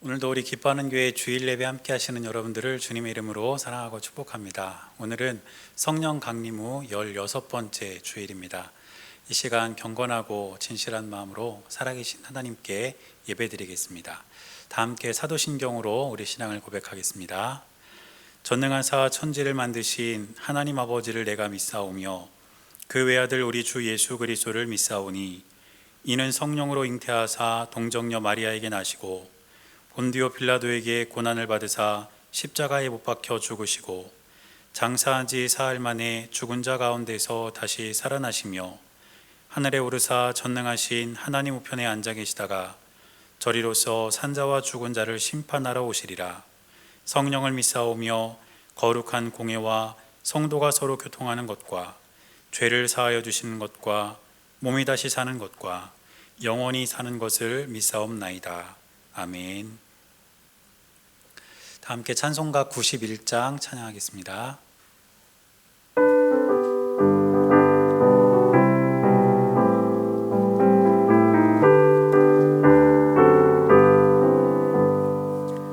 오늘도 우리 기뻐하는 교회 주일 예배 함께 하시는 여러분들을 주님의 이름으로 사랑하고 축복합니다. 오늘은 성령 강림 후 16번째 주일입니다. 이 시간 경건하고 진실한 마음으로 살아계신 하나님께 예배드리겠습니다. 다 함께 사도신경으로 우리 신앙을 고백하겠습니다. 전능하사 천지를 만드신 하나님 아버지를 내가 믿사오며 그 외아들 우리 주 예수 그리스도를 믿사오니 이는 성령으로 잉태하사 동정녀 마리아에게 나시고 본디오 빌라도에게 고난을 받으사 십자가에 못 박혀 죽으시고 장사한 지 사흘 만에 죽은 자 가운데서 다시 살아나시며 하늘에 오르사 전능하신 하나님 우편에 앉아 계시다가 저리로서 산자와 죽은 자를 심판하러 오시리라. 성령을 믿사오며 거룩한 공예와 성도가 서로 교통하는 것과 죄를 사하여 주시는 것과 몸이 다시 사는 것과 영원히 사는 것을 믿사옵나이다. 아멘. 다 함께 찬송가 91장 찬양하겠습니다.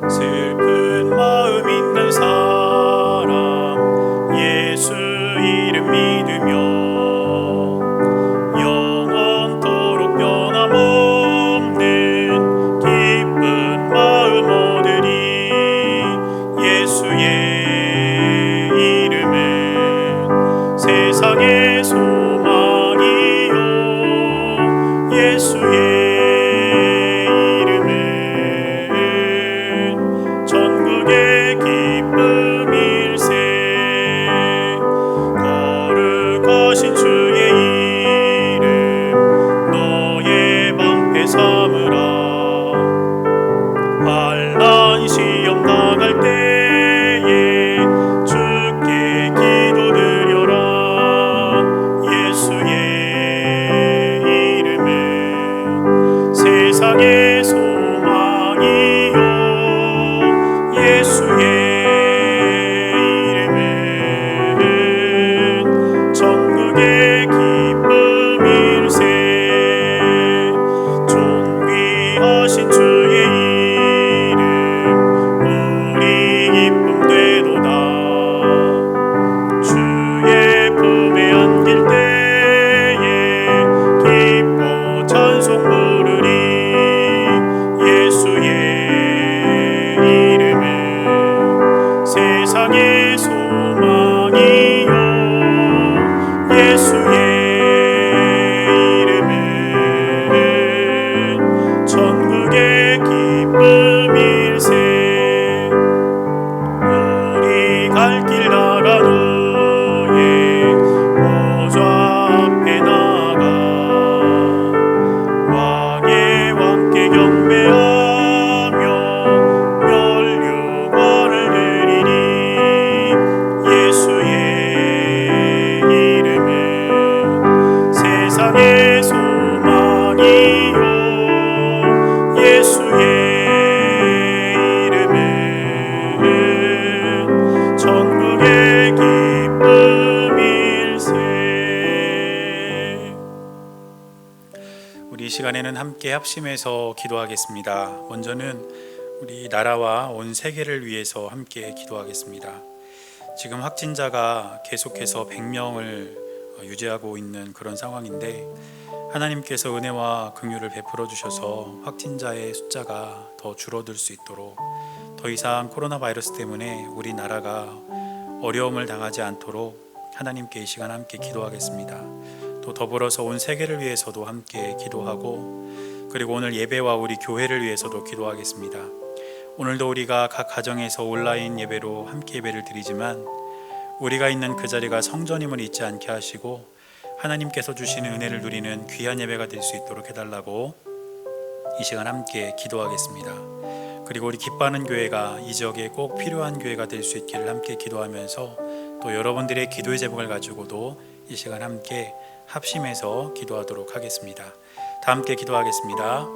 슬픈 마음 있는 사람 예수 이름 믿으며 영원토록 변함없는 기쁜 마음 얻으리. 예수의 이름은 세상의 소망이요 예수의 이름은 전국의 기쁨일세. 거룩하신 주의 이름 너의 방패 삼으라. 환난 시험 나갈 때에 주께 기도드려라. 예수의 이름은 세상의 소망이요 예수의 이름은 전국의 기쁨일세. 존귀하신 주의 주의 품에 안길 때에 기뻐 찬송 부르리. 예수의 이름은 세상의 소망이요 예수의 이름은 전국의 기쁨일세. 우리 갈 길 나가노 보좌 앞에 나가 왕의 왕께 경배하며 멸류관을 드리니. 예수의 이름은 세상의 소망이요 예수의 이름은 전국의 기쁨일세. 우리 이 시간에는 함께 합심해서 기도하겠습니다. 먼저는 우리 나라와 온 세계를 위해서 함께 기도하겠습니다. 지금 확진자가 계속해서 100명을 유지하고 있는 그런 상황인데 하나님께서 은혜와 긍휼을 베풀어 주셔서 확진자의 숫자가 더 줄어들 수 있도록 더 이상 코로나 바이러스 때문에 우리나라가 어려움을 당하지 않도록 하나님께 이 시간 함께 기도하겠습니다. 또 더불어서 온 세계를 위해서도 함께 기도하고 그리고 오늘 예배와 우리 교회를 위해서도 기도하겠습니다. 오늘도 우리가 각 가정에서 온라인 예배로 함께 예배를 드리지만 우리가 있는 그 자리가 성전임을 잊지 않게 하시고 하나님께서 주시는 은혜를 누리는 귀한 예배가 될 수 있도록 해달라고 이 시간 함께 기도하겠습니다. 그리고 우리 기뻐하는 교회가 이 지역에 꼭 필요한 교회가 될 수 있기를 함께 기도하면서 또 여러분들의 기도의 제목을 가지고도 이 시간 함께 합심해서 기도하도록 하겠습니다. 다 함께 기도하겠습니다.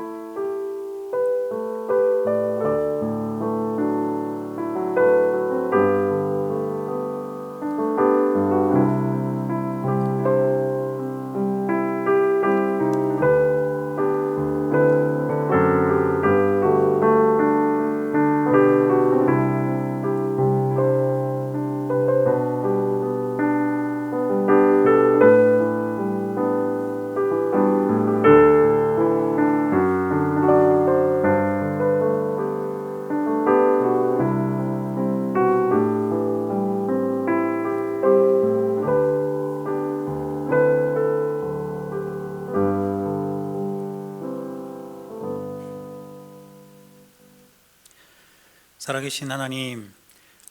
살아계신 하나님,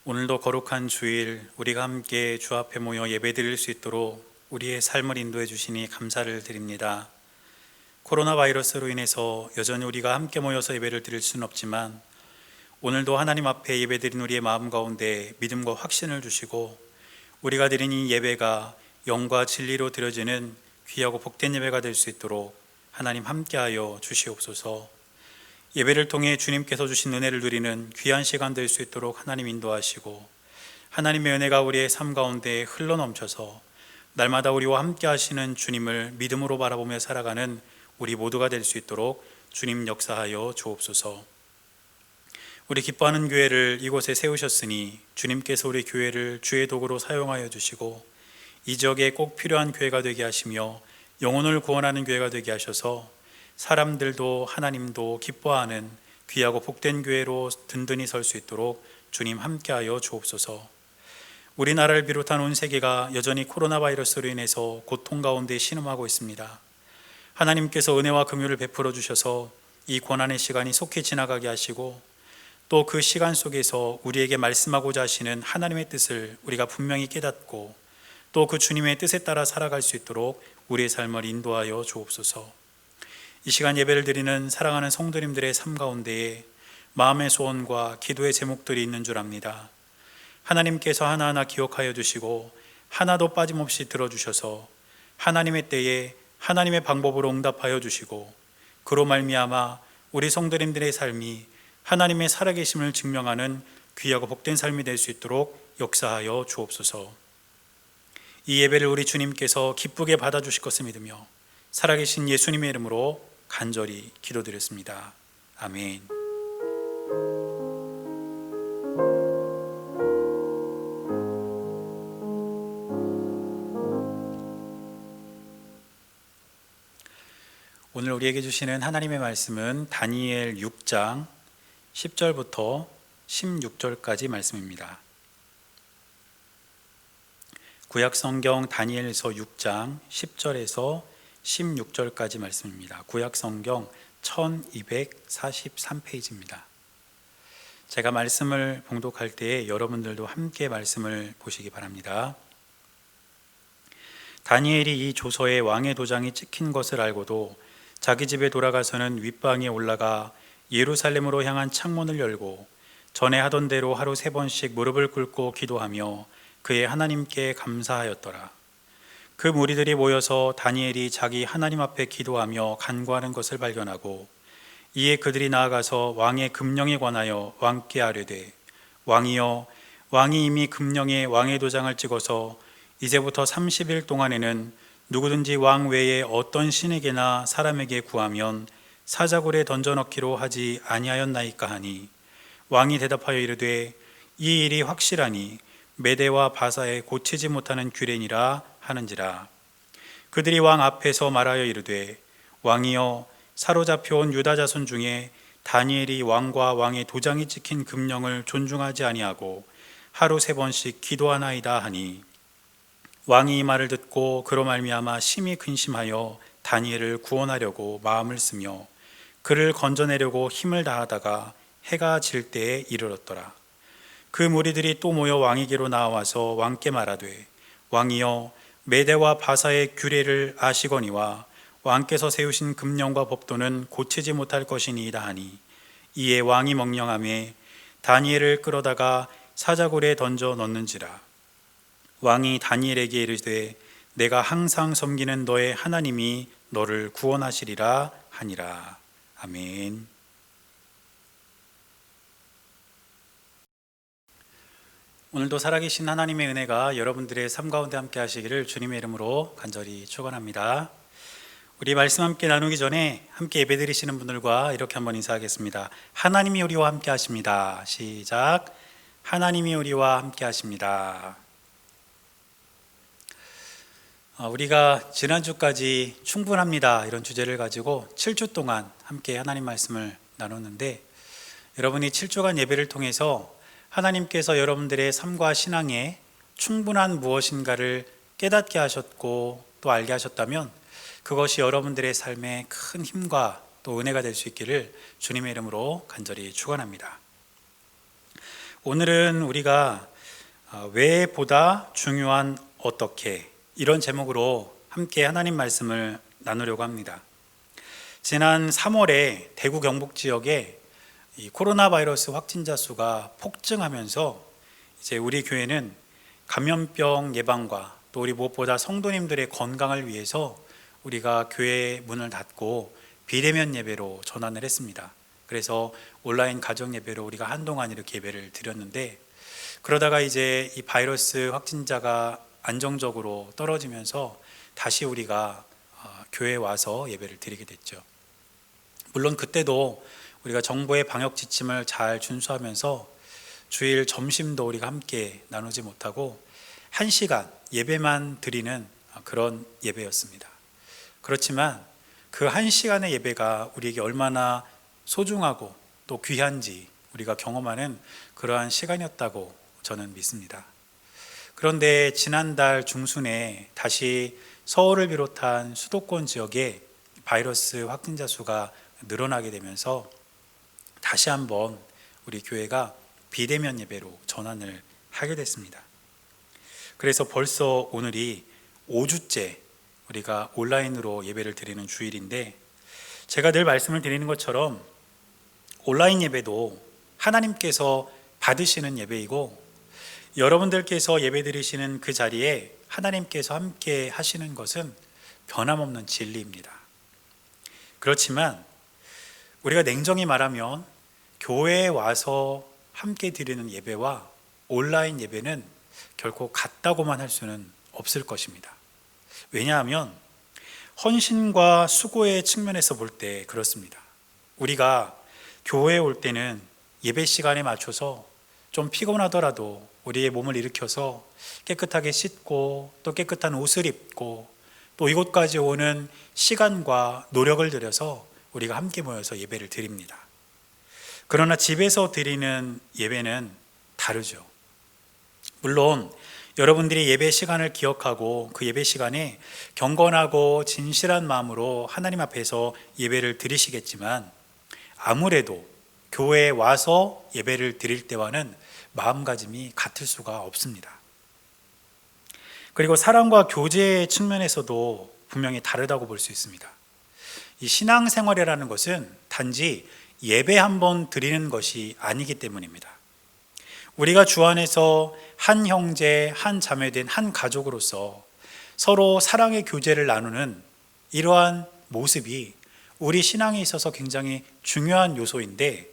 오늘도 거룩한 주일 우리가 함께 주 앞에 모여 예배드릴 수 있도록 우리의 삶을 인도해 주시니 감사를 드립니다. 코로나 바이러스로 인해서 여전히 우리가 함께 모여서 예배를 드릴 수는 없지만 오늘도 하나님 앞에 예배드린 우리의 마음 가운데 믿음과 확신을 주시고 우리가 드린 이 예배가 영과 진리로 드려지는 귀하고 복된 예배가 될 수 있도록 하나님 함께하여 주시옵소서. 예배를 통해 주님께서 주신 은혜를 누리는 귀한 시간 될 수 있도록 하나님 인도하시고 하나님의 은혜가 우리의 삶 가운데 흘러넘쳐서 날마다 우리와 함께 하시는 주님을 믿음으로 바라보며 살아가는 우리 모두가 될 수 있도록 주님 역사하여 주옵소서. 우리 기뻐하는 교회를 이곳에 세우셨으니 주님께서 우리 교회를 주의 도구로 사용하여 주시고 이 지역에 꼭 필요한 교회가 되게 하시며 영혼을 구원하는 교회가 되게 하셔서 사람들도 하나님도 기뻐하는 귀하고 복된 교회로 든든히 설 수 있도록 주님 함께하여 주옵소서. 우리나라를 비롯한 온 세계가 여전히 코로나 바이러스로 인해서 고통 가운데 신음하고 있습니다. 하나님께서 은혜와 긍휼을 베풀어 주셔서 이 고난의 시간이 속히 지나가게 하시고 또 그 시간 속에서 우리에게 말씀하고자 하시는 하나님의 뜻을 우리가 분명히 깨닫고 또 그 주님의 뜻에 따라 살아갈 수 있도록 우리의 삶을 인도하여 주옵소서. 이 시간 예배를 드리는 사랑하는 성도님들의 삶 가운데에 마음의 소원과 기도의 제목들이 있는 줄 압니다. 하나님께서 하나하나 기억하여 주시고 하나도 빠짐없이 들어주셔서 하나님의 때에 하나님의 방법으로 응답하여 주시고 그로 말미암아 우리 성도님들의 삶이 하나님의 살아계심을 증명하는 귀하고 복된 삶이 될 수 있도록 역사하여 주옵소서. 이 예배를 우리 주님께서 기쁘게 받아주실 것을 믿으며 살아계신 예수님의 이름으로 간절히 기도드렸습니다. 아멘. 오늘 우리에게 주시는 하나님의 말씀은 다니엘 6장 10절부터 16절까지 말씀입니다. 구약성경 다니엘서 6장 10절에서 16절까지 말씀입니다. 구약성경 1243페이지입니다. 제가 말씀을 봉독할 때에 여러분들도 함께 말씀을 보시기 바랍니다. 다니엘이 이 조서에 왕의 도장이 찍힌 것을 알고도 자기 집에 돌아가서는 윗방에 올라가 예루살렘으로 향한 창문을 열고 전에 하던 대로 하루 3번씩 무릎을 꿇고 기도하며 그의 하나님께 감사하였더라. 그 무리들이 모여서 다니엘이 자기 하나님 앞에 기도하며 간구하는 것을 발견하고 이에 그들이 나아가서 왕의 금령에 관하여 왕께 아뢰되 왕이여, 왕이 이미 금령에 왕의 도장을 찍어서 이제부터 30일 동안에는 누구든지 왕 외에 어떤 신에게나 사람에게 구하면 사자굴에 던져넣기로 하지 아니하였나이까 하니 왕이 대답하여 이르되 이 일이 확실하니 메대와 바사에 고치지 못하는 규례니라 하는지라. 그들이 왕 앞에서 말하여 이르되 왕이여, 사로잡혀온 유다 자손 중에 다니엘이 왕과 왕의 도장이 찍힌 금령을 존중하지 아니하고 하루 3번씩 기도하나이다 하니 왕이 이 말을 듣고 그로 말미암아 심히 근심하여 다니엘을 구원하려고 마음을 쓰며 그를 건져내려고 힘을 다하다가 해가 질 때에 이르렀더라. 그 무리들이 또 모여 왕에게로 나와서 왕께 말하되 왕이여, 메대와 바사의 규례를 아시거니와 왕께서 세우신 금령과 법도는 고치지 못할 것이니이다 하니 이에 왕이 명령하매 다니엘을 끌어다가 사자굴에 던져 넣는지라. 왕이 다니엘에게 이르되 내가 항상 섬기는 너의 하나님이 너를 구원하시리라 하니라. 아멘. 오늘도 살아계신 하나님의 은혜가 여러분들의 삶 가운데 함께 하시기를 주님의 이름으로 간절히 축원합니다. 우리 말씀 함께 나누기 전에 함께 예배드리시는 분들과 이렇게 한번 인사하겠습니다. 하나님이 우리와 함께 하십니다. 시작. 하나님이 우리와 함께 하십니다. 우리가 지난주까지 충분합니다 이런 주제를 가지고 7주 동안 함께 하나님 말씀을 나눴는데 여러분이 7주간 예배를 통해서 하나님께서 여러분들의 삶과 신앙에 충분한 무엇인가를 깨닫게 하셨고 또 알게 하셨다면 그것이 여러분들의 삶에 큰 힘과 또 은혜가 될 수 있기를 주님의 이름으로 간절히 축원합니다. 오늘은 우리가 왜보다 중요한 어떻게 이런 제목으로 함께 하나님 말씀을 나누려고 합니다. 지난 3월에 대구 경북 지역에 이 코로나 바이러스 확진자 수가 폭증하면서 이제 우리 교회는 감염병 예방과 또 우리 무엇보다 성도님들의 건강을 위해서 우리가 교회 문을 닫고 비대면 예배로 전환을 했습니다. 그래서 온라인 가정 예배로 우리가 한동안 이렇게 예배를 드렸는데, 그러다가 이제 이 바이러스 확진자가 안정적으로 떨어지면서 다시 우리가 교회에 와서 예배를 드리게 됐죠. 물론 그때도 우리가 정부의 방역 지침을 잘 준수하면서 주일 점심도 우리가 함께 나누지 못하고 1시간 예배만 드리는 그런 예배였습니다. 그렇지만 그 1시간의 예배가 우리에게 얼마나 소중하고 또 귀한지 우리가 경험하는 그러한 시간이었다고 저는 믿습니다. 그런데 지난달 중순에 다시 서울을 비롯한 수도권 지역에 바이러스 확진자 수가 늘어나게 되면서 다시 한번 우리 교회가 비대면 예배로 전환을 하게 됐습니다. 그래서 벌써 오늘이 5주째 우리가 온라인으로 예배를 드리는 주일인데, 제가 늘 말씀을 드리는 것처럼 온라인 예배도 하나님께서 받으시는 예배이고, 여러분들께서 예배 드리시는 그 자리에 하나님께서 함께 하시는 것은 변함없는 진리입니다. 그렇지만 우리가 냉정히 말하면 교회에 와서 함께 드리는 예배와 온라인 예배는 결코 같다고만 할 수는 없을 것입니다. 왜냐하면 헌신과 수고의 측면에서 볼 때 그렇습니다. 우리가 교회에 올 때는 예배 시간에 맞춰서 좀 피곤하더라도 우리의 몸을 일으켜서 깨끗하게 씻고 또 깨끗한 옷을 입고 또 이곳까지 오는 시간과 노력을 들여서 우리가 함께 모여서 예배를 드립니다. 그러나 집에서 드리는 예배는 다르죠. 물론 여러분들이 예배 시간을 기억하고 그 예배 시간에 경건하고 진실한 마음으로 하나님 앞에서 예배를 드리시겠지만, 아무래도 교회에 와서 예배를 드릴 때와는 마음가짐이 같을 수가 없습니다. 그리고 사랑과 교제의 측면에서도 분명히 다르다고 볼 수 있습니다. 이 신앙생활이라는 것은 단지 예배 한번 드리는 것이 아니기 때문입니다. 우리가 주 안에서 한 형제, 한 자매된 한 가족으로서 서로 사랑의 교제를 나누는 이러한 모습이 우리 신앙에 있어서 굉장히 중요한 요소인데,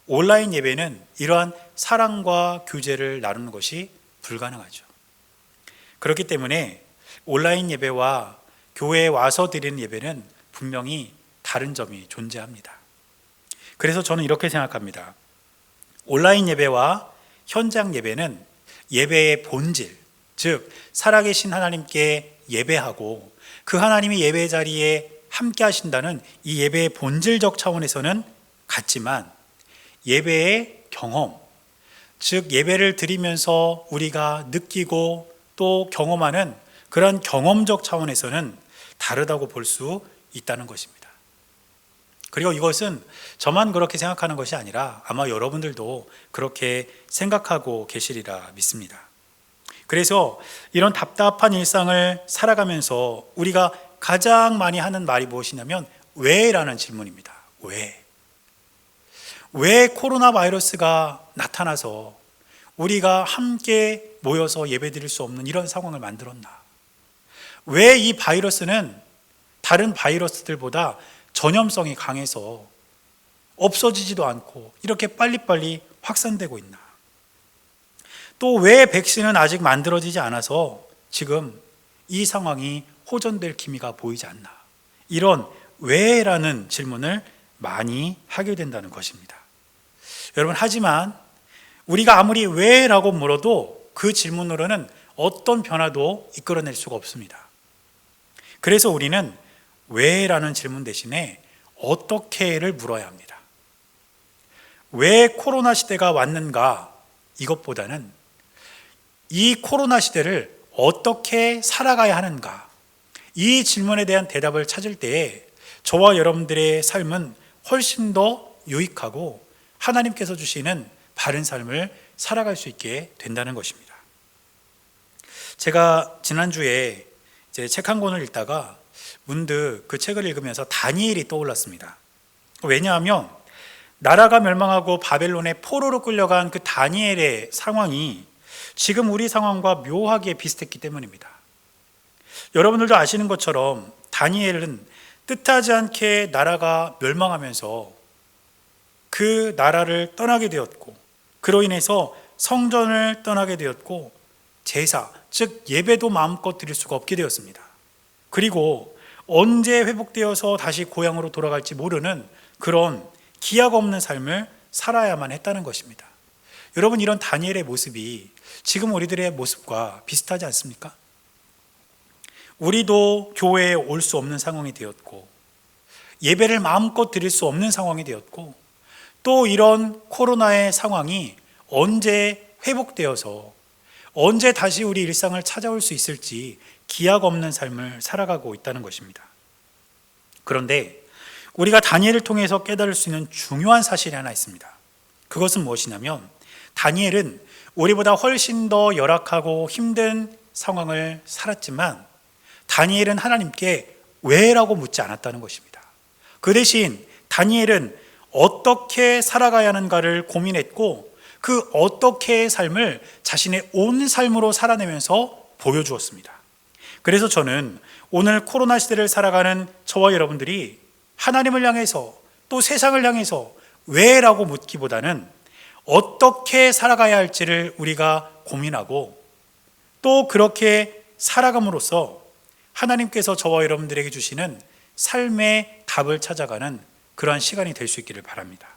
온라인 예배는 이러한 사랑과 교제를 나누는 것이 불가능하죠. 그렇기 때문에 온라인 예배와 교회에 와서 드리는 예배는 분명히 다른 점이 존재합니다. 그래서 저는 이렇게 생각합니다. 온라인 예배와 현장 예배는 예배의 본질, 즉 살아계신 하나님께 예배하고 그 하나님이 예배 자리에 함께 하신다는 이 예배의 본질적 차원에서는 같지만, 예배의 경험, 즉 예배를 드리면서 우리가 느끼고 또 경험하는 그런 경험적 차원에서는 다르다고 볼 수 있다는 것입니다. 그리고 이것은 저만 그렇게 생각하는 것이 아니라 아마 여러분들도 그렇게 생각하고 계시리라 믿습니다. 그래서 이런 답답한 일상을 살아가면서 우리가 가장 많이 하는 말이 무엇이냐면 왜라는 질문입니다. 왜 코로나 바이러스가 나타나서 우리가 함께 모여서 예배드릴 수 없는 이런 상황을 만들었나? 왜 이 바이러스는 다른 바이러스들보다 전염성이 강해서 없어지지도 않고 이렇게 빨리빨리 확산되고 있나? 또 왜 백신은 아직 만들어지지 않아서 지금 이 상황이 호전될 기미가 보이지 않나? 이런 왜라는 질문을 많이 하게 된다는 것입니다. 여러분, 하지만 우리가 아무리 왜라고 물어도 그 질문으로는 어떤 변화도 이끌어낼 수가 없습니다. 그래서 우리는 왜라는 질문 대신에 어떻게를 물어야 합니다. 왜 코로나 시대가 왔는가? 이것보다는 이 코로나 시대를 어떻게 살아가야 하는가? 이 질문에 대한 대답을 찾을 때에 저와 여러분들의 삶은 훨씬 더 유익하고 하나님께서 주시는 바른 삶을 살아갈 수 있게 된다는 것입니다. 제가 지난주에 책 한 권을 읽다가 문득 그 책을 읽으면서 다니엘이 떠올랐습니다. 왜냐하면 나라가 멸망하고 바벨론의 포로로 끌려간 그 다니엘의 상황이 지금 우리 상황과 묘하게 비슷했기 때문입니다. 여러분들도 아시는 것처럼 다니엘은 뜻하지 않게 나라가 멸망하면서 그 나라를 떠나게 되었고, 그로 인해서 성전을 떠나게 되었고, 제사, 즉 예배도 마음껏 드릴 수가 없게 되었습니다. 그리고 언제 회복되어서 다시 고향으로 돌아갈지 모르는 그런 기약 없는 삶을 살아야만 했다는 것입니다. 여러분, 이런 다니엘의 모습이 지금 우리들의 모습과 비슷하지 않습니까? 우리도 교회에 올 수 없는 상황이 되었고, 예배를 마음껏 드릴 수 없는 상황이 되었고, 또 이런 코로나의 상황이 언제 회복되어서 언제 다시 우리 일상을 찾아올 수 있을지 기약 없는 삶을 살아가고 있다는 것입니다. 그런데 우리가 다니엘을 통해서 깨달을 수 있는 중요한 사실이 하나 있습니다. 그것은 무엇이냐면, 다니엘은 우리보다 훨씬 더 열악하고 힘든 상황을 살았지만 다니엘은 하나님께 왜라고 묻지 않았다는 것입니다. 그 대신 다니엘은 어떻게 살아가야 하는가를 고민했고, 그 어떻게의 삶을 자신의 온 삶으로 살아내면서 보여주었습니다. 그래서 저는 오늘 코로나 시대를 살아가는 저와 여러분들이 하나님을 향해서, 또 세상을 향해서 왜라고 묻기보다는 어떻게 살아가야 할지를 우리가 고민하고, 또 그렇게 살아감으로써 하나님께서 저와 여러분들에게 주시는 삶의 답을 찾아가는 그러한 시간이 될 수 있기를 바랍니다.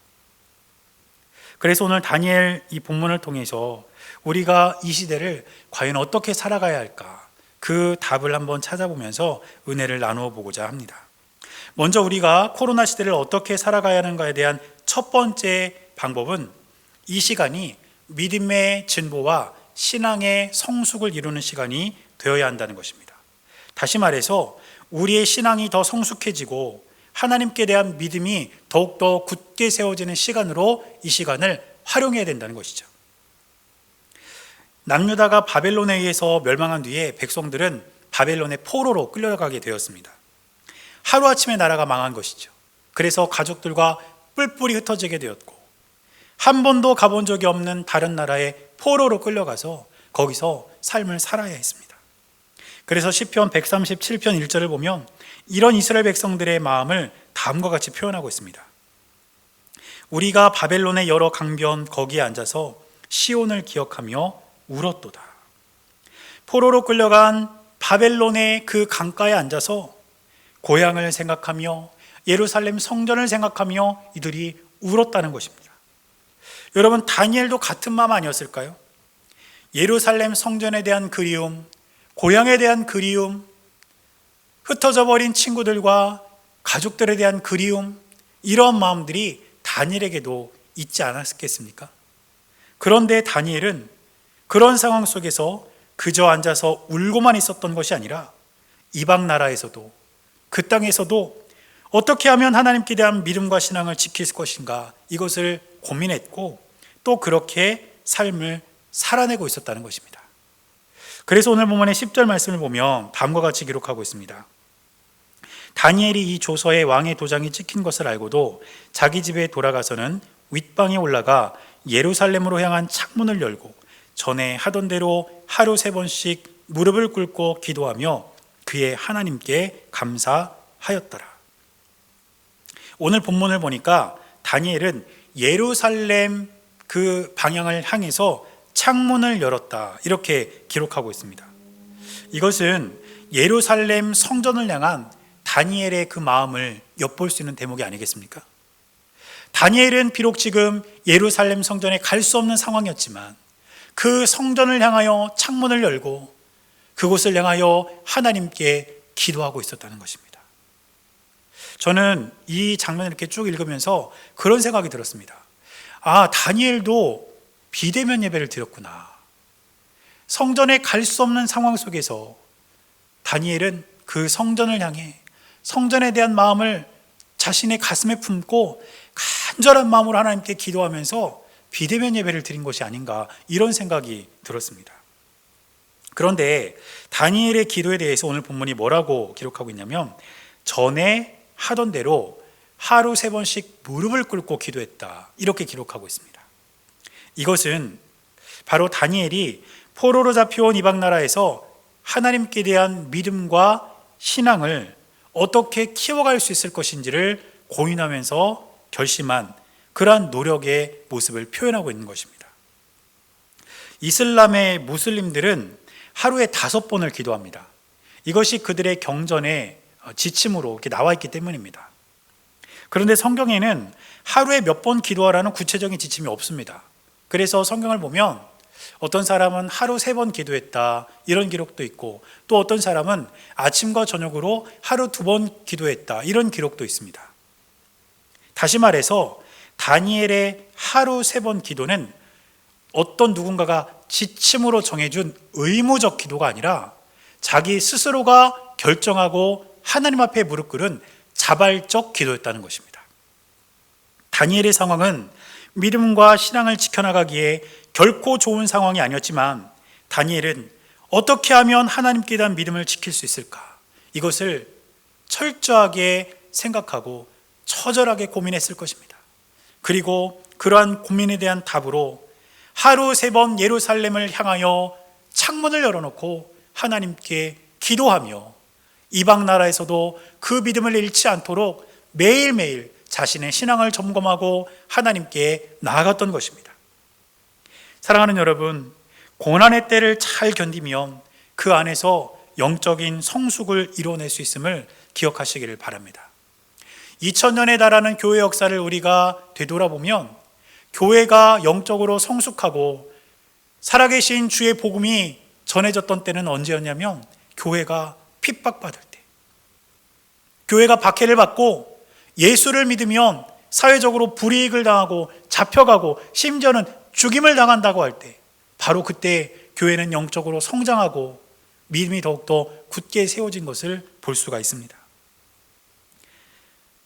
그래서 오늘 다니엘 이 본문을 통해서 우리가 이 시대를 과연 어떻게 살아가야 할까, 그 답을 한번 찾아보면서 은혜를 나누어 보고자 합니다. 먼저 우리가 코로나 시대를 어떻게 살아가야 하는가에 대한 첫 번째 방법은 이 시간이 믿음의 진보와 신앙의 성숙을 이루는 시간이 되어야 한다는 것입니다. 다시 말해서 우리의 신앙이 더 성숙해지고 하나님께 대한 믿음이 더욱더 굳게 세워지는 시간으로 이 시간을 활용해야 된다는 것이죠. 남유다가 바벨론에 의해서 멸망한 뒤에 백성들은 바벨론의 포로로 끌려가게 되었습니다. 하루아침에 나라가 망한 것이죠. 그래서 가족들과 뿔뿔이 흩어지게 되었고, 한 번도 가본 적이 없는 다른 나라의 포로로 끌려가서 거기서 삶을 살아야 했습니다. 그래서 시편 137편 1절을 보면 이런 이스라엘 백성들의 마음을 다음과 같이 표현하고 있습니다. 우리가 바벨론의 여러 강변 거기에 앉아서 시온을 기억하며 울었도다. 포로로 끌려간 바벨론의 그 강가에 앉아서 고향을 생각하며 예루살렘 성전을 생각하며 이들이 울었다는 것입니다. 여러분, 다니엘도 같은 마음 아니었을까요? 예루살렘 성전에 대한 그리움, 고향에 대한 그리움, 흩어져 버린 친구들과 가족들에 대한 그리움, 이런 마음들이 다니엘에게도 있지 않았겠습니까? 그런데 다니엘은 그런 상황 속에서 그저 앉아서 울고만 있었던 것이 아니라 이방 나라에서도, 그 땅에서도 어떻게 하면 하나님께 대한 믿음과 신앙을 지킬 것인가, 이것을 고민했고 또 그렇게 삶을 살아내고 있었다는 것입니다. 그래서 오늘 본문의 10절 말씀을 보면 다음과 같이 기록하고 있습니다. 다니엘이 이 조서에 왕의 도장이 찍힌 것을 알고도 자기 집에 돌아가서는 윗방에 올라가 예루살렘으로 향한 창문을 열고 전에 하던 대로 하루 3번씩 무릎을 꿇고 기도하며 그의 하나님께 감사하였더라. 오늘 본문을 보니까 다니엘은 예루살렘 그 방향을 향해서 창문을 열었다, 이렇게 기록하고 있습니다. 이것은 예루살렘 성전을 향한 다니엘의 그 마음을 엿볼 수 있는 대목이 아니겠습니까? 다니엘은 비록 지금 예루살렘 성전에 갈 수 없는 상황이었지만 그 성전을 향하여 창문을 열고 그곳을 향하여 하나님께 기도하고 있었다는 것입니다. 저는 이 장면을 이렇게 쭉 읽으면서 그런 생각이 들었습니다. 아, 다니엘도 비대면 예배를 드렸구나. 성전에 갈 수 없는 상황 속에서 다니엘은 그 성전을 향해 성전에 대한 마음을 자신의 가슴에 품고 간절한 마음으로 하나님께 기도하면서 비대면 예배를 드린 것이 아닌가, 이런 생각이 들었습니다. 그런데 다니엘의 기도에 대해서 오늘 본문이 뭐라고 기록하고 있냐면, 전에 하던 대로 하루 3번씩 무릎을 꿇고 기도했다, 이렇게 기록하고 있습니다. 이것은 바로 다니엘이 포로로 잡혀온 이방 나라에서 하나님께 대한 믿음과 신앙을 어떻게 키워갈 수 있을 것인지를 고민하면서 결심한 그러한 노력의 모습을 표현하고 있는 것입니다. 이슬람의 무슬림들은 하루에 5번을 기도합니다. 이것이 그들의 경전의 지침으로 이렇게 나와 있기 때문입니다. 그런데 성경에는 하루에 몇 번 기도하라는 구체적인 지침이 없습니다. 그래서 성경을 보면 어떤 사람은 하루 3번 기도했다, 이런 기록도 있고, 또 어떤 사람은 아침과 저녁으로 하루 2번 기도했다, 이런 기록도 있습니다. 다시 말해서 다니엘의 하루 3번 기도는 어떤 누군가가 지침으로 정해준 의무적 기도가 아니라 자기 스스로가 결정하고 하나님 앞에 무릎 꿇은 자발적 기도였다는 것입니다. 다니엘의 상황은 믿음과 신앙을 지켜나가기에 결코 좋은 상황이 아니었지만, 다니엘은 어떻게 하면 하나님께 대한 믿음을 지킬 수 있을까, 이것을 철저하게 생각하고 처절하게 고민했을 것입니다. 그리고 그러한 고민에 대한 답으로 하루 3번 예루살렘을 향하여 창문을 열어놓고 하나님께 기도하며 이방 나라에서도 그 믿음을 잃지 않도록 매일매일 자신의 신앙을 점검하고 하나님께 나아갔던 것입니다. 사랑하는 여러분, 고난의 때를 잘 견디면 그 안에서 영적인 성숙을 이뤄낼 수 있음을 기억하시기를 바랍니다. 2000년에 달하는 교회 역사를 우리가 되돌아보면 교회가 영적으로 성숙하고 살아계신 주의 복음이 전해졌던 때는 언제였냐면, 교회가 핍박받을 때, 교회가 박해를 받고 예수를 믿으면 사회적으로 불이익을 당하고 잡혀가고 심지어는 죽임을 당한다고 할 때, 바로 그때 교회는 영적으로 성장하고 믿음이 더욱더 굳게 세워진 것을 볼 수가 있습니다.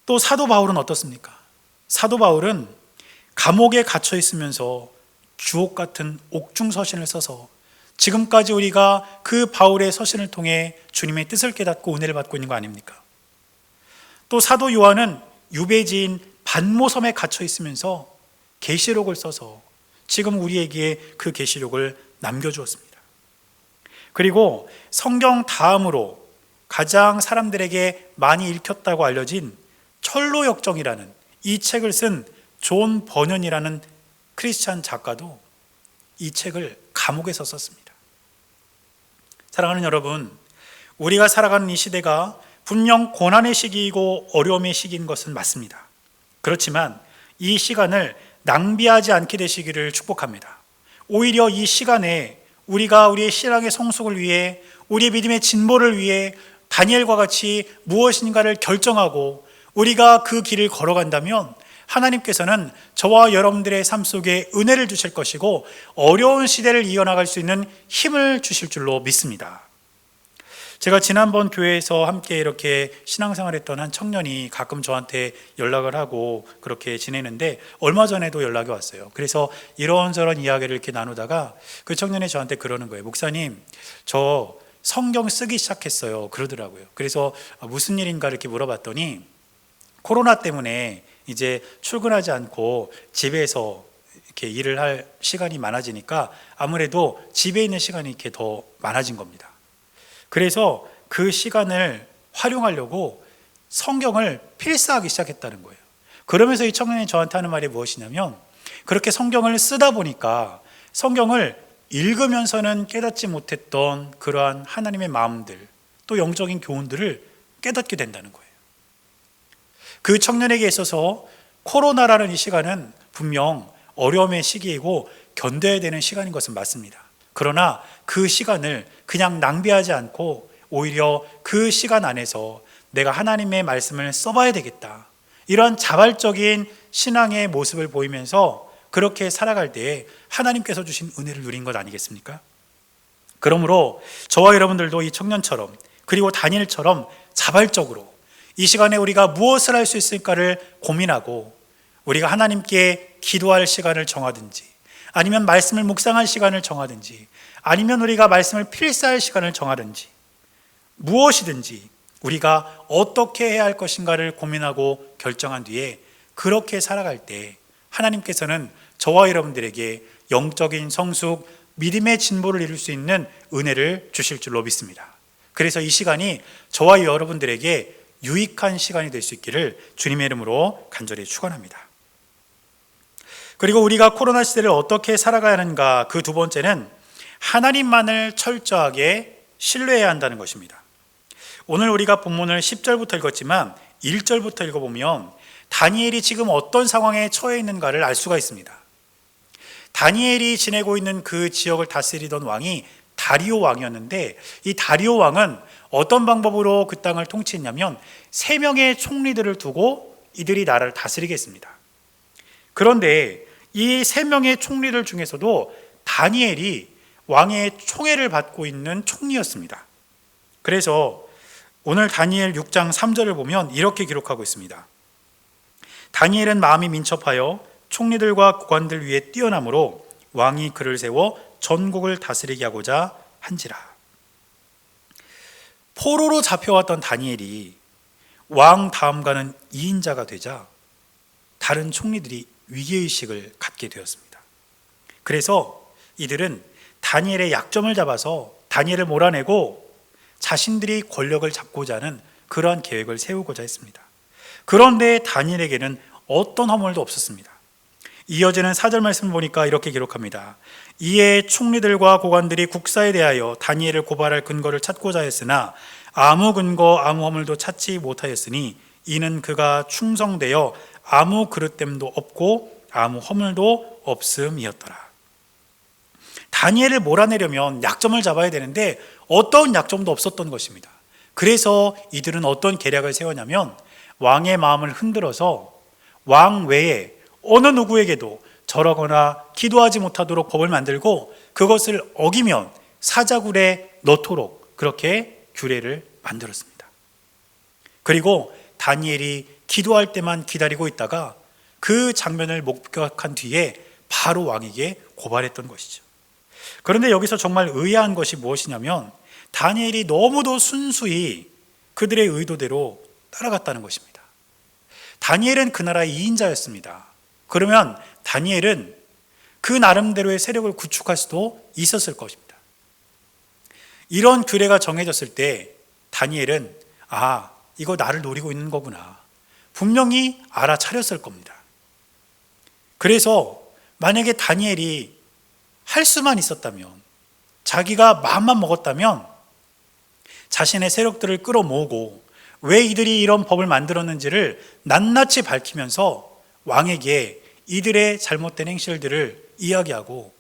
또 사도 바울은 어떻습니까? 사도 바울은 감옥에 갇혀 있으면서 주옥 같은 옥중 서신을 써서 지금까지 우리가 그 바울의 서신을 통해 주님의 뜻을 깨닫고 은혜를 받고 있는 거 아닙니까? 또 사도 요한은 유배지인 반모섬에 갇혀 있으면서 계시록을 써서 지금 우리에게 그 계시록을 남겨주었습니다. 그리고 성경 다음으로 가장 사람들에게 많이 읽혔다고 알려진 철로역정이라는 이 책을 쓴 존 버년이라는 크리스찬 작가도 이 책을 감옥에서 썼습니다. 사랑하는 여러분, 우리가 살아가는 이 시대가 분명 고난의 시기이고 어려움의 시기인 것은 맞습니다. 그렇지만 이 시간을 낭비하지 않게 되시기를 축복합니다. 오히려 이 시간에 우리가 우리의 신앙의 성숙을 위해, 우리의 믿음의 진보를 위해 다니엘과 같이 무엇인가를 결정하고 우리가 그 길을 걸어간다면 하나님께서는 저와 여러분들의 삶 속에 은혜를 주실 것이고 어려운 시대를 이어나갈 수 있는 힘을 주실 줄로 믿습니다. 제가 지난번 교회에서 함께 이렇게 신앙생활했던 한 청년이 가끔 저한테 연락을 하고 그렇게 지내는데, 얼마 전에도 연락이 왔어요. 그래서 이런저런 이야기를 이렇게 나누다가 그 청년이 저한테 그러는 거예요. 목사님, 저 성경 쓰기 시작했어요, 그러더라고요. 그래서 무슨 일인가 이렇게 물어봤더니 코로나 때문에 이제 출근하지 않고 집에서 이렇게 일을 할 시간이 많아지니까 아무래도 집에 있는 시간이 이렇게 더 많아진 겁니다. 그래서 그 시간을 활용하려고 성경을 필사하기 시작했다는 거예요. 그러면서 이 청년이 저한테 하는 말이 무엇이냐면, 그렇게 성경을 쓰다 보니까 성경을 읽으면서는 깨닫지 못했던 그러한 하나님의 마음들, 또 영적인 교훈들을 깨닫게 된다는 거예요. 그 청년에게 있어서 코로나라는 이 시간은 분명 어려움의 시기이고 견뎌야 되는 시간인 것은 맞습니다. 그러나 그 시간을 그냥 낭비하지 않고 오히려 그 시간 안에서 내가 하나님의 말씀을 써봐야 되겠다, 이런 자발적인 신앙의 모습을 보이면서 그렇게 살아갈 때에 하나님께서 주신 은혜를 누린 것 아니겠습니까? 그러므로 저와 여러분들도 이 청년처럼, 그리고 다니엘처럼 자발적으로 이 시간에 우리가 무엇을 할 수 있을까를 고민하고 우리가 하나님께 기도할 시간을 정하든지, 아니면 말씀을 묵상할 시간을 정하든지, 아니면 우리가 말씀을 필사할 시간을 정하든지, 무엇이든지 우리가 어떻게 해야 할 것인가를 고민하고 결정한 뒤에 그렇게 살아갈 때 하나님께서는 저와 여러분들에게 영적인 성숙, 믿음의 진보를 이룰 수 있는 은혜를 주실 줄로 믿습니다. 그래서 이 시간이 저와 여러분들에게 유익한 시간이 될 수 있기를 주님의 이름으로 간절히 축원합니다. 그리고 우리가 코로나 시대를 어떻게 살아가야 하는가, 그 두 번째는 하나님만을 철저하게 신뢰해야 한다는 것입니다. 오늘 우리가 본문을 10절부터 읽었지만 1절부터 읽어보면 다니엘이 지금 어떤 상황에 처해 있는가를 알 수가 있습니다. 다니엘이 지내고 있는 그 지역을 다스리던 왕이 다리오 왕이었는데, 이 다리오 왕은 어떤 방법으로 그 땅을 통치했냐면 3명의 총리들을 두고 이들이 나라를 다스리게 했습니다. 그런데 이 3명의 총리들 중에서도 다니엘이 왕의 총애를 받고 있는 총리였습니다. 그래서 오늘 다니엘 6장 3절을 보면 이렇게 기록하고 있습니다. 다니엘은 마음이 민첩하여 총리들과 국관들 위에 뛰어남으로 왕이 그를 세워 전국을 다스리게 하고자 한지라. 포로로 잡혀왔던 다니엘이 왕 다음가는 2인자가 되자 다른 총리들이 위기의식을 갖게 되었습니다. 그래서 이들은 다니엘의 약점을 잡아서 다니엘을 몰아내고 자신들이 권력을 잡고자 하는 그러한 계획을 세우고자 했습니다. 그런데 다니엘에게는 어떤 허물도 없었습니다. 이어지는 4절 말씀을 보니까 이렇게 기록합니다. 이에 총리들과 고관들이 국사에 대하여 다니엘을 고발할 근거를 찾고자 했으나 아무 근거 아무 허물도 찾지 못하였으니 이는 그가 충성되어 아무 그릇됨도 없고 아무 허물도 없음이었더라. 다니엘을 몰아내려면 약점을 잡아야 되는데 어떤 약점도 없었던 것입니다. 그래서 이들은 어떤 계략을 세웠냐면 왕의 마음을 흔들어서 왕 외에 어느 누구에게도 절하거나 기도하지 못하도록 법을 만들고 그것을 어기면 사자굴에 넣도록 그렇게 규례를 만들었습니다. 그리고 다니엘이 기도할 때만 기다리고 있다가 그 장면을 목격한 뒤에 바로 왕에게 고발했던 것이죠. 그런데 여기서 정말 의아한 것이 무엇이냐면 다니엘이 너무도 순수히 그들의 의도대로 따라갔다는 것입니다. 다니엘은 그 나라의 2인자였습니다. 그러면 다니엘은 그 나름대로의 세력을 구축할 수도 있었을 것입니다. 이런 규례가 정해졌을 때 다니엘은 이거 나를 노리고 있는 거구나 분명히 알아차렸을 겁니다. 그래서 만약에 다니엘이 할 수만 있었다면, 자기가 마음만 먹었다면 자신의 세력들을 끌어모으고 왜 이들이 이런 법을 만들었는지를 낱낱이 밝히면서 왕에게 이들의 잘못된 행실들을 이야기하고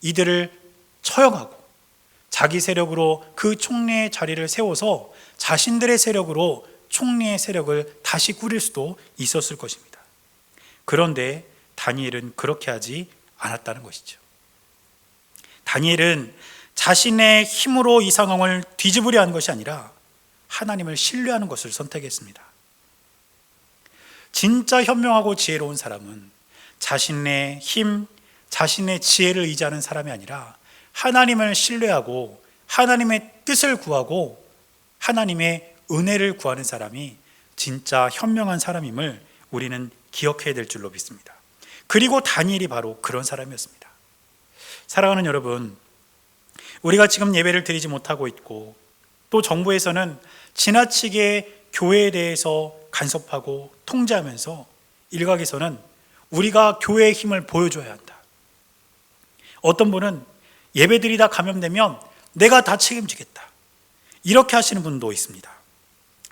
이들을 처형하고 자기 세력으로 그 총리의 자리를 세워서 자신들의 세력으로 총리의 세력을 다시 꾸릴 수도 있었을 것입니다. 그런데 다니엘은 그렇게 하지 않았다는 것이죠. 다니엘은 자신의 힘으로 이 상황을 뒤집으려 한 것이 아니라 하나님을 신뢰하는 것을 선택했습니다. 진짜 현명하고 지혜로운 사람은 자신의 힘, 자신의 지혜를 의지하는 사람이 아니라 하나님을 신뢰하고 하나님의 뜻을 구하고 하나님의 은혜를 구하는 사람이 진짜 현명한 사람임을 우리는 기억해야 될 줄로 믿습니다. 그리고 다니엘이 바로 그런 사람이었습니다. 사랑하는 여러분, 우리가 지금 예배를 드리지 못하고 있고 또 정부에서는 지나치게 교회에 대해서 간섭하고 통제하면서 일각에서는 우리가 교회의 힘을 보여줘야 한다. 어떤 분은 예배드리다 감염되면 내가 다 책임지겠다. 이렇게 하시는 분도 있습니다.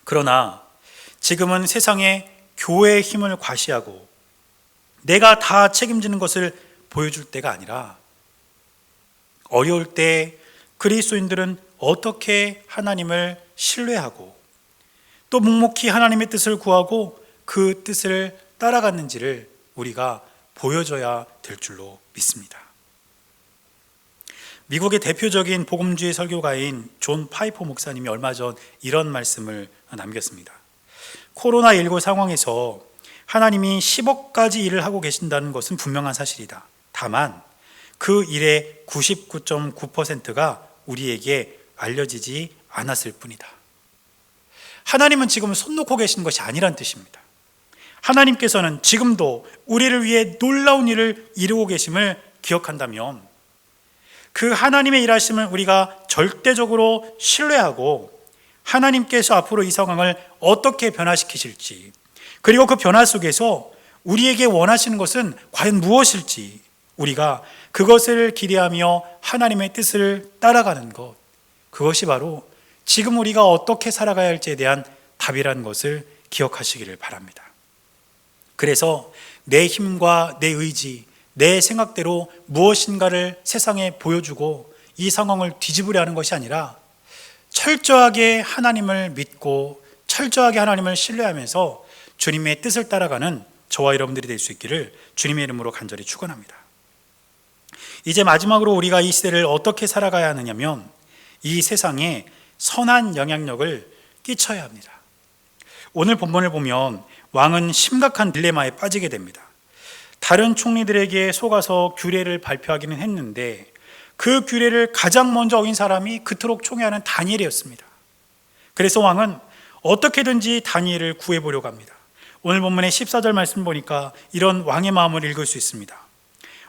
그러나 지금은 세상에 교회의 힘을 과시하고 내가 다 책임지는 것을 보여줄 때가 아니라 어려울 때 그리스도인들은 어떻게 하나님을 신뢰하고 또 묵묵히 하나님의 뜻을 구하고 그 뜻을 따라갔는지를 우리가 보여줘야 될 줄로 믿습니다. 미국의 대표적인 복음주의 설교가인 존 파이퍼 목사님이 얼마 전 이런 말씀을 남겼습니다. 코로나19 상황에서 하나님이 10억 가지 일을 하고 계신다는 것은 분명한 사실이다. 다만 그 일의 99.9%가 우리에게 알려지지 않았을 뿐이다. 하나님은 지금 손 놓고 계신 것이 아니란 뜻입니다. 하나님께서는 지금도 우리를 위해 놀라운 일을 이루고 계심을 기억한다면 그 하나님의 일하심을 우리가 절대적으로 신뢰하고 하나님께서 앞으로 이 상황을 어떻게 변화시키실지, 그리고 그 변화 속에서 우리에게 원하시는 것은 과연 무엇일지 우리가 그것을 기대하며 하나님의 뜻을 따라가는 것, 그것이 바로 지금 우리가 어떻게 살아가야 할지에 대한 답이라는 것을 기억하시기를 바랍니다. 그래서 내 힘과 내 의지, 내 생각대로 무엇인가를 세상에 보여주고 이 상황을 뒤집으려 하는 것이 아니라 철저하게 하나님을 믿고 철저하게 하나님을 신뢰하면서 주님의 뜻을 따라가는 저와 여러분들이 될 수 있기를 주님의 이름으로 간절히 축원합니다. 이제 마지막으로 우리가 이 시대를 어떻게 살아가야 하느냐면 이 세상에 선한 영향력을 끼쳐야 합니다. 오늘 본문을 보면 왕은 심각한 딜레마에 빠지게 됩니다. 다른 총리들에게 속아서 규례를 발표하기는 했는데 그 규례를 가장 먼저 어긴 사람이 그토록 총애하는 다니엘이었습니다. 그래서 왕은 어떻게든지 다니엘을 구해보려고 합니다. 오늘 본문의 14절 말씀 보니까 이런 왕의 마음을 읽을 수 있습니다.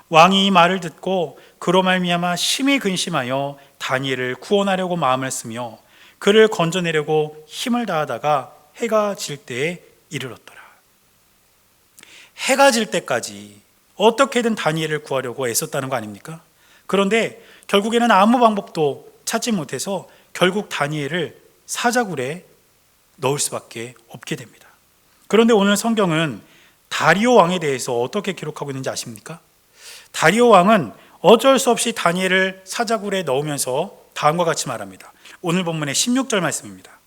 왕이 이 말을 듣고 그로 말미암아 심히 근심하여 다니엘을 구원하려고 마음을 쓰며 그를 건져내려고 힘을 다하다가 해가 질 때에 이르렀더라. 해가 질 때까지 어떻게든 다니엘을 구하려고 애썼다는 거 아닙니까? 그런데 결국에는 아무 방법도 찾지 못해서 결국 다니엘을 사자굴에 넣을 수밖에 없게 됩니다. 그런데 오늘 성경은 다리오 왕에 대해서 어떻게 기록하고 있는지 아십니까? 다리오 왕은 어쩔 수 없이 다니엘을 사자굴에 넣으면서 다음과 같이 말합니다. 오늘 본문의 16절 말씀입니다.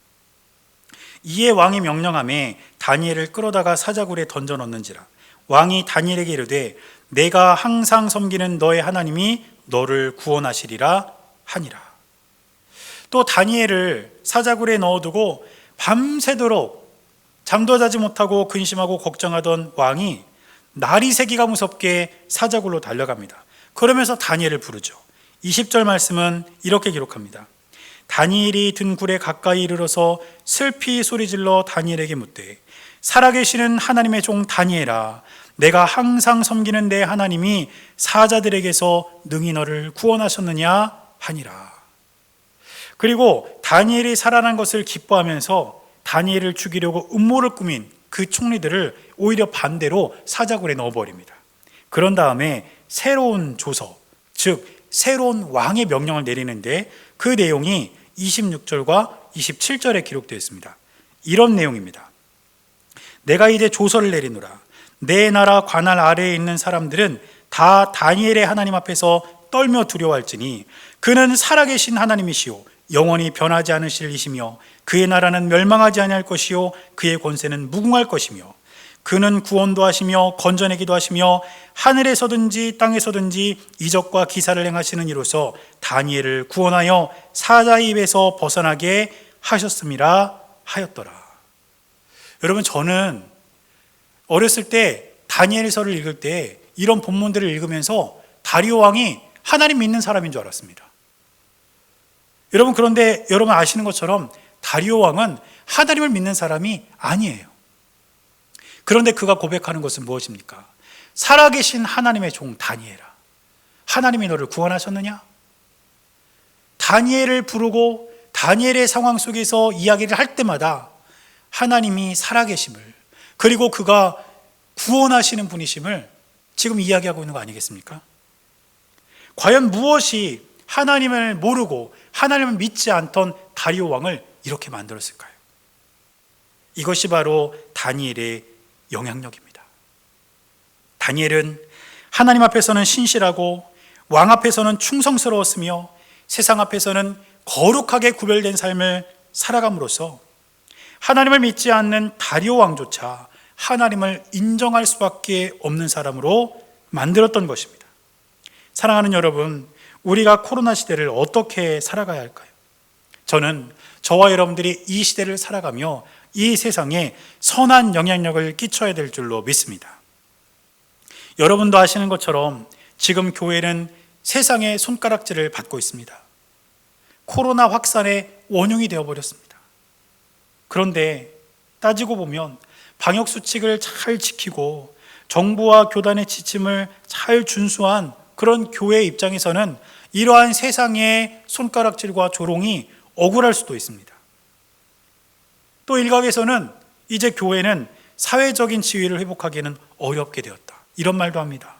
이에 왕이 명령하매 다니엘을 끌어다가 사자굴에 던져 넣는지라. 왕이 다니엘에게 이르되 내가 항상 섬기는 너의 하나님이 너를 구원하시리라 하니라. 또 다니엘을 사자굴에 넣어두고 밤새도록 잠도 자지 못하고 근심하고 걱정하던 왕이 날이 새기가 무섭게 사자굴로 달려갑니다. 그러면서 다니엘을 부르죠. 20절 말씀은 이렇게 기록합니다. 다니엘이 든 굴에 가까이 이르러서 슬피 소리질러 다니엘에게 묻되 살아계시는 하나님의 종 다니엘아, 내가 항상 섬기는 내 하나님이 사자들에게서 능히 너를 구원하셨느냐 하니라. 그리고 다니엘이 살아난 것을 기뻐하면서 다니엘을 죽이려고 음모를 꾸민 그 총리들을 오히려 반대로 사자굴에 넣어버립니다. 그런 다음에 새로운 조서, 즉 새로운 왕의 명령을 내리는데 그 내용이 26절과 27절에 기록되어 있습니다. 이런 내용입니다. 내가 이제 조서를 내리노라. 내 나라 관할 아래에 있는 사람들은 다 다니엘의 하나님 앞에서 떨며 두려워할지니 그는 살아계신 하나님이시오 영원히 변하지 않으실 이시며 그의 나라는 멸망하지 아니할 것이요 그의 권세는 무궁할 것이며 그는 구원도 하시며 건져내기도 하시며 하늘에서든지 땅에서든지 이적과 기사를 행하시는 이로서 다니엘을 구원하여 사자의 입에서 벗어나게 하셨음이라 하였더라. 여러분, 저는 어렸을 때 다니엘서를 읽을 때 이런 본문들을 읽으면서 다리오 왕이 하나님 믿는 사람인 줄 알았습니다. 여러분, 그런데 여러분 아시는 것처럼 다리오 왕은 하나님을 믿는 사람이 아니에요. 그런데 그가 고백하는 것은 무엇입니까? 살아계신 하나님의 종 다니엘아, 하나님이 너를 구원하셨느냐? 다니엘을 부르고 다니엘의 상황 속에서 이야기를 할 때마다 하나님이 살아계심을, 그리고 그가 구원하시는 분이심을 지금 이야기하고 있는 거 아니겠습니까? 과연 무엇이 하나님을 모르고 하나님을 믿지 않던 다리오 왕을 이렇게 만들었을까요? 이것이 바로 다니엘의 영향력입니다. 다니엘은 하나님 앞에서는 신실하고 왕 앞에서는 충성스러웠으며 세상 앞에서는 거룩하게 구별된 삶을 살아감으로써 하나님을 믿지 않는 다리오 왕조차 하나님을 인정할 수밖에 없는 사람으로 만들었던 것입니다. 사랑하는 여러분, 우리가 코로나 시대를 어떻게 살아가야 할까요? 저는 저와 여러분들이 이 시대를 살아가며 이 세상에 선한 영향력을 끼쳐야 될 줄로 믿습니다. 여러분도 아시는 것처럼 지금 교회는 세상의 손가락질을 받고 있습니다. 코로나 확산의 원흉이 되어버렸습니다. 그런데 따지고 보면 방역수칙을 잘 지키고 정부와 교단의 지침을 잘 준수한 그런 교회 입장에서는 이러한 세상의 손가락질과 조롱이 억울할 수도 있습니다. 또 일각에서는 이제 교회는 사회적인 지위를 회복하기에는 어렵게 되었다, 이런 말도 합니다.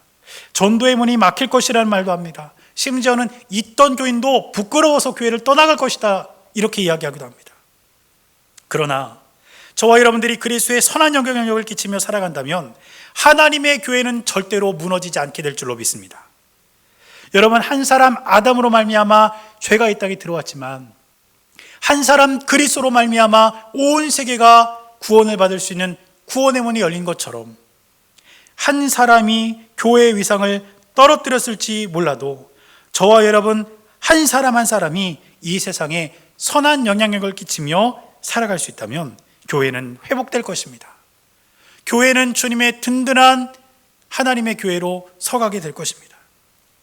전도의 문이 막힐 것이라는 말도 합니다. 심지어는 있던 교인도 부끄러워서 교회를 떠나갈 것이다, 이렇게 이야기하기도 합니다. 그러나 저와 여러분들이 그리스도의 선한 영향력을 끼치며 살아간다면 하나님의 교회는 절대로 무너지지 않게 될 줄로 믿습니다. 여러분, 한 사람 아담으로 말미암아 죄가 이 땅에 들어왔지만 한 사람 그리스도로 말미암아 온 세계가 구원을 받을 수 있는 구원의 문이 열린 것처럼 한 사람이 교회의 위상을 떨어뜨렸을지 몰라도 저와 여러분 한 사람 한 사람이 이 세상에 선한 영향력을 끼치며 살아갈 수 있다면 교회는 회복될 것입니다. 교회는 주님의 든든한 하나님의 교회로 서가게 될 것입니다.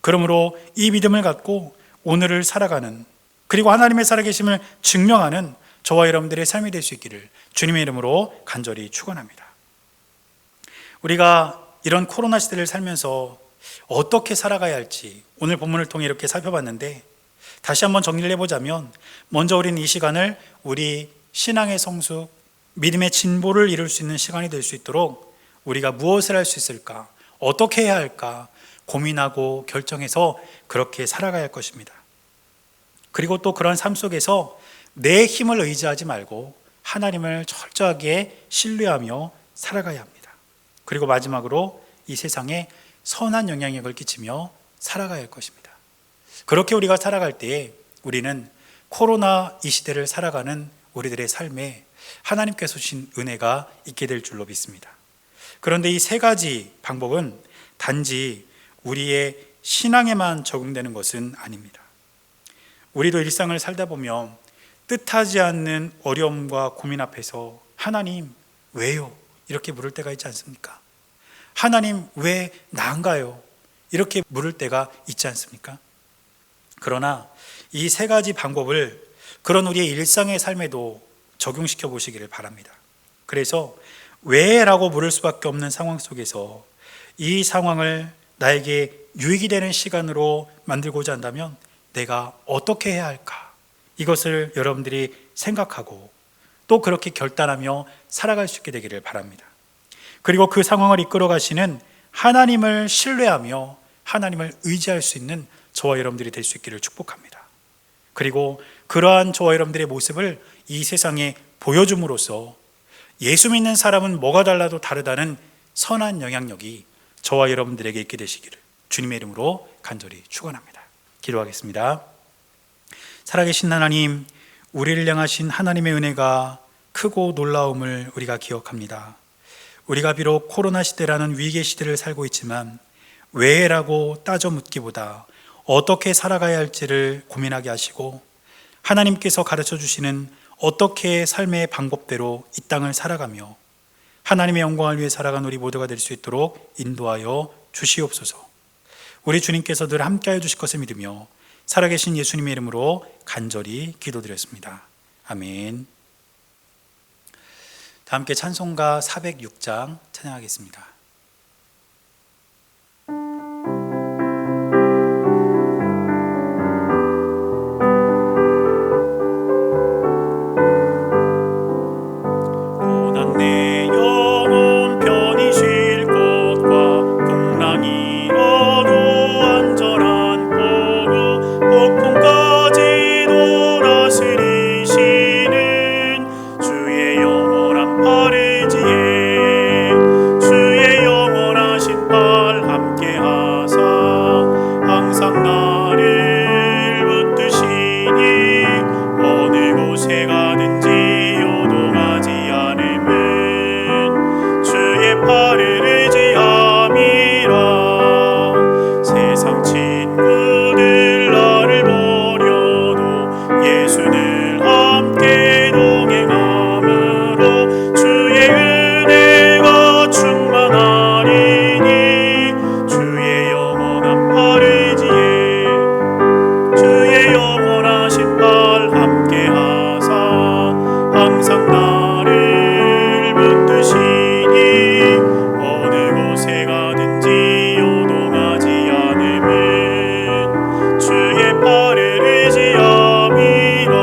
그러므로 이 믿음을 갖고 오늘을 살아가는, 그리고 하나님의 살아계심을 증명하는 저와 여러분들의 삶이 될 수 있기를 주님의 이름으로 간절히 축원합니다. 우리가 이런 코로나 시대를 살면서 어떻게 살아가야 할지 오늘 본문을 통해 이렇게 살펴봤는데, 다시 한번 정리를 해보자면, 먼저 우리는 이 시간을 우리 신앙의 성숙, 믿음의 진보를 이룰 수 있는 시간이 될 수 있도록 우리가 무엇을 할 수 있을까, 어떻게 해야 할까 고민하고 결정해서 그렇게 살아가야 할 것입니다. 그리고 또 그런 삶 속에서 내 힘을 의지하지 말고 하나님을 철저하게 신뢰하며 살아가야 합니다. 그리고 마지막으로 이 세상에 선한 영향력을 끼치며 살아가야 할 것입니다. 그렇게 우리가 살아갈 때에 우리는 코로나 이 시대를 살아가는 우리들의 삶에 하나님께서 주신 은혜가 있게 될 줄로 믿습니다. 그런데 이 세 가지 방법은 단지 우리의 신앙에만 적용되는 것은 아닙니다. 우리도 일상을 살다 보면 뜻하지 않는 어려움과 고민 앞에서 하나님 왜요? 이렇게 물을 때가 있지 않습니까? 하나님 왜 나인가요? 이렇게 물을 때가 있지 않습니까? 그러나 이 세 가지 방법을 그런 우리의 일상의 삶에도 적용시켜 보시기를 바랍니다. 그래서 왜라고 물을 수밖에 없는 상황 속에서 이 상황을 나에게 유익이 되는 시간으로 만들고자 한다면 내가 어떻게 해야 할까? 이것을 여러분들이 생각하고 또 그렇게 결단하며 살아갈 수 있게 되기를 바랍니다. 그리고 그 상황을 이끌어 가시는 하나님을 신뢰하며 하나님을 의지할 수 있는 저와 여러분들이 될 수 있기를 축복합니다. 그리고 그러한 저와 여러분들의 모습을 이 세상에 보여줌으로써 예수 믿는 사람은 뭐가 달라도 다르다는 선한 영향력이 저와 여러분들에게 있게 되시기를 주님의 이름으로 간절히 축원합니다. 기도하겠습니다. 살아계신 하나님, 우리를 향하신 하나님의 은혜가 크고 놀라움을 우리가 기억합니다. 우리가 비록 코로나 시대라는 위기의 시대를 살고 있지만 왜라고 따져 묻기보다 어떻게 살아가야 할지를 고민하게 하시고 하나님께서 가르쳐 주시는 어떻게 삶의 방법대로 이 땅을 살아가며 하나님의 영광을 위해 살아간 우리 모두가 될 수 있도록 인도하여 주시옵소서. 우리 주님께서 늘 함께하여 주실 것을 믿으며 살아계신 예수님의 이름으로 간절히 기도드렸습니다. 아멘. 다 함께 찬송가 406장 찬양하겠습니다. 예수 늘 함께 동행함으로 항상 나를 붙드시니 어느 곳에 가든지 요동하지 않음은 주의 팔을 의지함이라.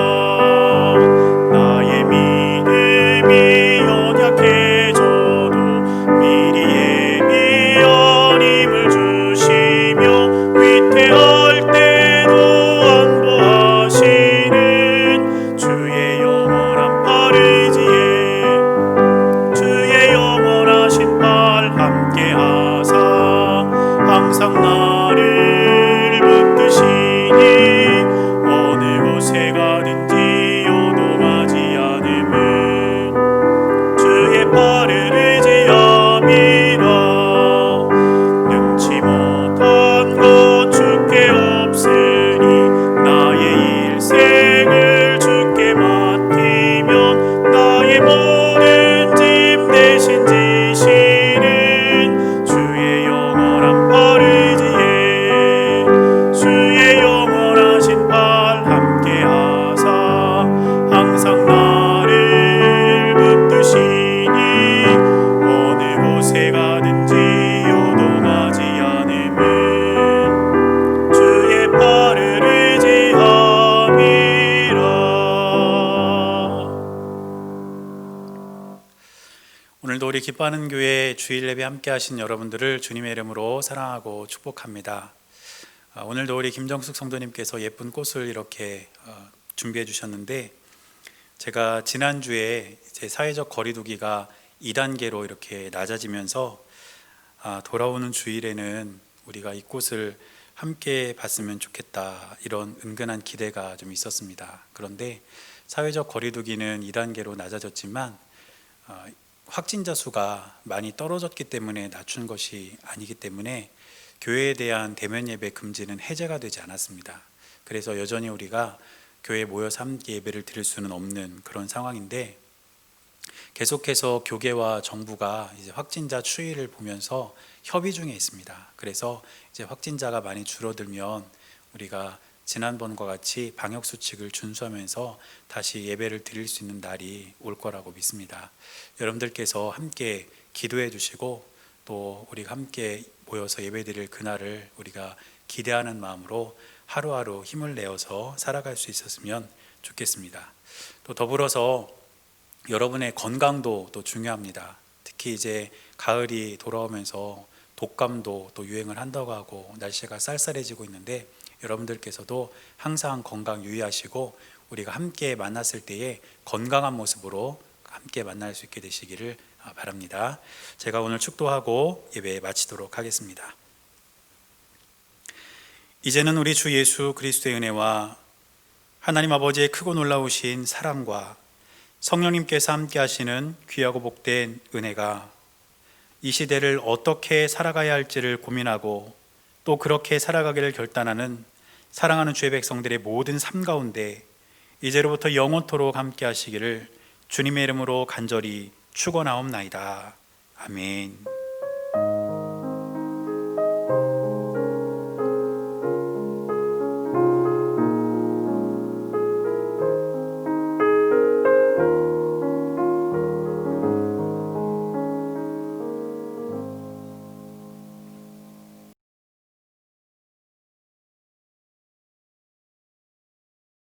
나의 믿음이 연약해져도 미리 예비한 힘을 주시며 위태할 때도 안보하시는 주의 영원한 팔 의지에 주의 영원하신 팔 함께하사 항상 나를 붙드시니 어느 곳에 가든지 요동하지 않음은 주의 팔을 의지함이라. 능치 못한 것 주께 없으니 나의 일생을 주께 맡기면 나의 모든 짐 대신 지시는 주의 영원한 팔 의지에 주의 영원하신 팔 함께하사 항상 나를 붙드시니 어느 곳에 가든지 요동하지 않음은 주의 팔을 의지함이라. 오늘도 우리 기뻐하는 교회 주일 예배 함께 하신 여러분들을 주님의 이름으로 사랑하고 축복합니다. 오늘도 우리 김정숙 성도님께서 예쁜 꽃을 이렇게 준비해 주셨는데, 제가 지난주에 제 사회적 거리두기가 2단계로 이렇게 낮아지면서 돌아오는 주일에는 우리가 이 꽃을 함께 봤으면 좋겠다, 이런 은근한 기대가 좀 있었습니다. 그런데 사회적 거리두기는 2단계로 낮아졌지만 확진자 수가 많이 떨어졌기 때문에 낮춘 것이 아니기 때문에 교회에 대한 대면 예배 금지는 해제가 되지 않았습니다. 그래서 여전히 우리가 교회에 모여서 함께 예배를 드릴 수는 없는 그런 상황인데, 계속해서 교계와 정부가 이제 확진자 추이를 보면서 협의 중에 있습니다. 그래서 이제 확진자가 많이 줄어들면 우리가 지난번과 같이 방역 수칙을 준수하면서 다시 예배를 드릴 수 있는 날이 올 거라고 믿습니다. 여러분들께서 함께 기도해 주시고 또 우리가 함께 모여서 예배 드릴 그날을 우리가 기대하는 마음으로 하루하루 힘을 내어서 살아갈 수 있었으면 좋겠습니다. 또 더불어서 여러분의 건강도 또 중요합니다. 특히 이제 가을이 돌아오면서 독감도 또 유행을 한다고 하고 날씨가 쌀쌀해지고 있는데, 여러분들께서도 항상 건강 유의하시고 우리가 함께 만났을 때에 건강한 모습으로 함께 만날 수 있게 되시기를 바랍니다. 제가 오늘 축도하고 예배 마치도록 하겠습니다. 이제는 우리 주 예수 그리스도의 은혜와 하나님 아버지의 크고 놀라우신 사랑과 성령님께서 함께 하시는 귀하고 복된 은혜가 이 시대를 어떻게 살아가야 할지를 고민하고 또 그렇게 살아가기를 결단하는 사랑하는 주의 백성들의 모든 삶 가운데 이제로부터 영원토록 함께 하시기를 주님의 이름으로 간절히 축원하옵나이다. 아멘.